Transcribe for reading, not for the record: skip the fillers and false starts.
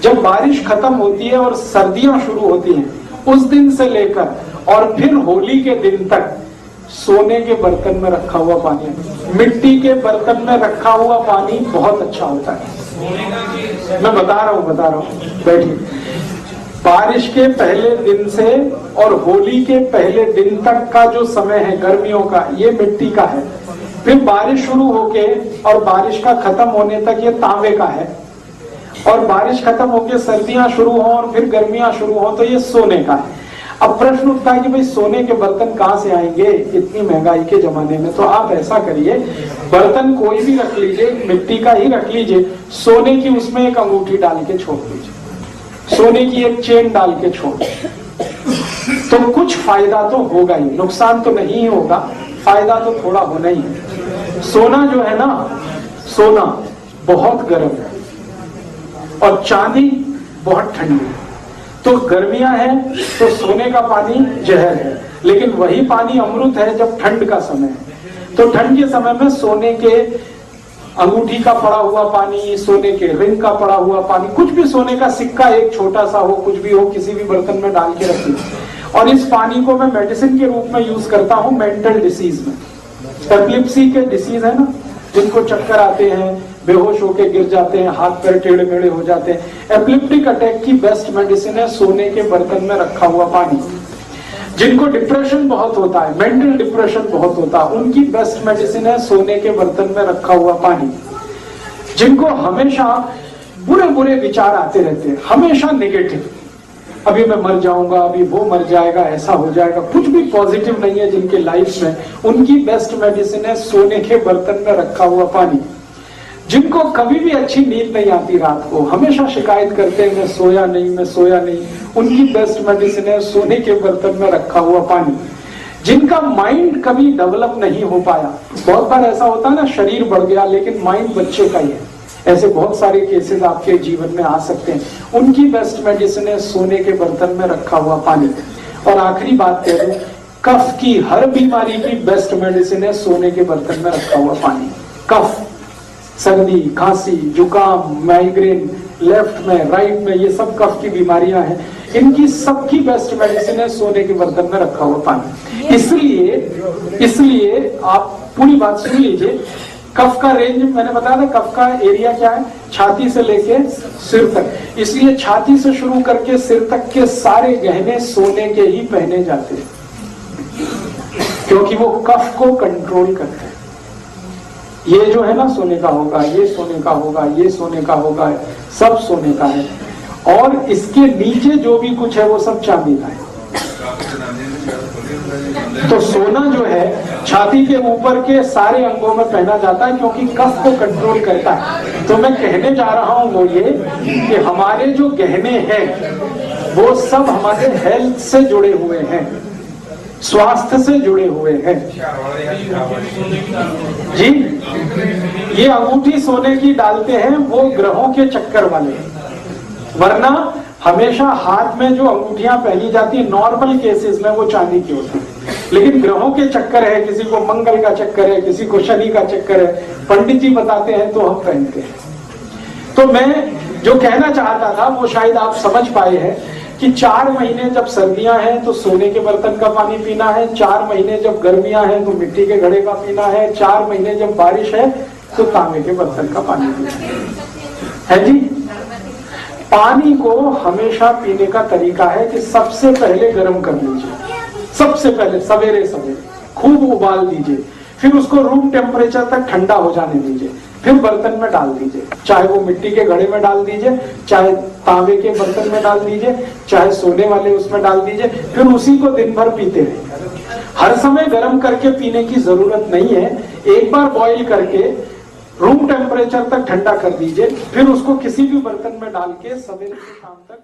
जब बारिश खत्म होती है और सर्दियां शुरू होती हैं, उस दिन से लेकर और फिर होली के दिन तक सोने के बर्तन में रखा हुआ पानी, मिट्टी के बर्तन में रखा हुआ पानी बहुत अच्छा होता है। मैं बता रहा हूँ, बैठिए। बारिश के पहले दिन से और होली के पहले दिन तक का जो समय है गर्मियों का, ये मिट्टी का है। फिर बारिश शुरू होके और बारिश का खत्म होने तक ये तांबे का है, और बारिश खत्म होके सर्दियां शुरू हो और फिर गर्मियां शुरू हो तो ये सोने का है। अब प्रश्न उठता है कि भाई सोने के बर्तन कहाँ से आएंगे इतनी महंगाई के जमाने में? तो आप ऐसा करिए, बर्तन कोई भी रख लीजिए, मिट्टी का ही रख लीजिए, सोने की उसमें एक अंगूठी डाल के छोड़ दीजिए, सोने की एक चेन डाल के छोड़ दीजिए, तो कुछ फायदा तो होगा ही, नुकसान तो नहीं होगा, फायदा तो थोड़ा होना ही है। सोना जो है ना, सोना बहुत गर्म है और चांदी बहुत ठंडी है। तो गर्मियां हैं तो सोने का पानी जहर है, लेकिन वही पानी अमृत है जब ठंड का समय है। तो ठंड के समय में सोने के अंगूठी का पड़ा हुआ पानी, सोने के रिंग का पड़ा हुआ पानी, कुछ भी सोने का सिक्का एक छोटा सा हो, कुछ भी हो, किसी भी बर्तन में डाल के रखिए। और इस पानी को मैं मेडिसिन के रूप में यूज करता हूँ मेंटल डिसीज में। एपिलेप्सी के डिसीज है ना, जिनको चक्कर आते हैं, बेहोश होके गिर जाते हैं, हाथ पैर टेढ़े मेढ़े हो जाते हैं, एपिलेप्टिक अटैक की बेस्ट मेडिसिन है सोने के बर्तन में रखा हुआ पानी। जिनको डिप्रेशन बहुत होता है, मेंटल डिप्रेशन बहुत होता है, उनकी बेस्ट मेडिसिन है सोने के बर्तन में रखा हुआ पानी। जिनको हमेशा बुरे बुरे विचार आते रहते हैं, हमेशा नेगेटिव, अभी मैं मर जाऊंगा, अभी वो मर जाएगा, ऐसा हो जाएगा, कुछ भी पॉजिटिव नहीं है जिनके लाइफ में, उनकी बेस्ट मेडिसिन है सोने के बर्तन में रखा हुआ पानी। जिनको कभी भी अच्छी नींद नहीं आती, रात को हमेशा शिकायत करते हैं मैं सोया नहीं, उनकी बेस्ट मेडिसिन है सोने के बर्तन में रखा हुआ पानी। जिनका माइंड कभी डेवलप नहीं हो पाया, बहुत बार ऐसा होता है ना, शरीर बढ़ गया लेकिन माइंड बच्चे का ही है, ऐसे बहुत सारे केसेस आपके जीवन में आ सकते हैं, उनकी बेस्ट मेडिसिन है सोने के बर्तन में रखा हुआ पानी। और आखिरी बात कह दूं, कफ की हर बीमारी की बेस्ट मेडिसिन है सोने के बर्तन में रखा हुआ पानी। कफ, सर्दी, खांसी, जुकाम, माइग्रेन, लेफ्ट में, राइट में, ये सब कफ की बीमारियां हैं, इनकी सबकी बेस्ट मेडिसिन है सोने के बर्तन में रखा हुआ पानी। इसलिए आप पूरी बात सुन लीजिए। कफ का रेंज मैंने बताया था, कफ का एरिया क्या है, छाती से लेके सिर तक। इसलिए छाती से शुरू करके सिर तक के सारे गहने सोने के ही पहने जाते हैं, क्योंकि वो कफ को कंट्रोल करते हैं। ये जो है ना सोने का होगा, ये सोने का होगा, ये सोने का होगा, सब सोने का है। और इसके नीचे जो भी कुछ है वो सब चांदी का है। तो सोना जो है छाती के ऊपर के सारे अंगों में पहना जाता है, क्योंकि कफ को कंट्रोल करता है। तो मैं कहने जा रहा हूं वो ये कि हमारे जो गहने हैं वो सब हमारे हेल्थ से जुड़े हुए हैं, स्वास्थ्य से जुड़े हुए हैं जी। ये अंगूठी सोने की डालते हैं वो ग्रहों के चक्कर वाले, वरना हमेशा हाथ में जो अंगूठियां पहनी जाती है नॉर्मल केसेस में वो चांदी की होती है, लेकिन ग्रहों के चक्कर है, किसी को मंगल का चक्कर है, किसी को शनि का चक्कर है, पंडित जी बताते हैं तो हम पहनते हैं। तो मैं जो कहना चाहता था वो शायद आप समझ पाए हैं कि 4 महीने जब सर्दियां हैं तो सोने के बर्तन का पानी पीना है, 4 महीने जब गर्मियां हैं तो मिट्टी के घड़े का पीना है, 4 महीने जब बारिश है तो तांबे के बर्तन का पानी पीना है जी। पानी को हमेशा पीने का तरीका है कि सबसे पहले गर्म कर लीजिए, सबसे पहले सवेरे खूब उबाल दीजिए, फिर उसको रूम टेम्परेचर तक ठंडा हो जाने दीजिए, फिर बर्तन में डाल दीजिए, चाहे वो मिट्टी के घड़े में डाल दीजिए, चाहे तांबे के बर्तन में डाल दीजिए, चाहे सोने वाले उसमें डाल दीजिए, फिर उसी को दिन भर पीते रहिए। हर समय गर्म करके पीने की जरूरत नहीं है, एक बार बॉईल करके रूम टेम्परेचर तक ठंडा कर दीजिए, फिर उसको किसी भी बर्तन में डाल के सवेरे से शाम तक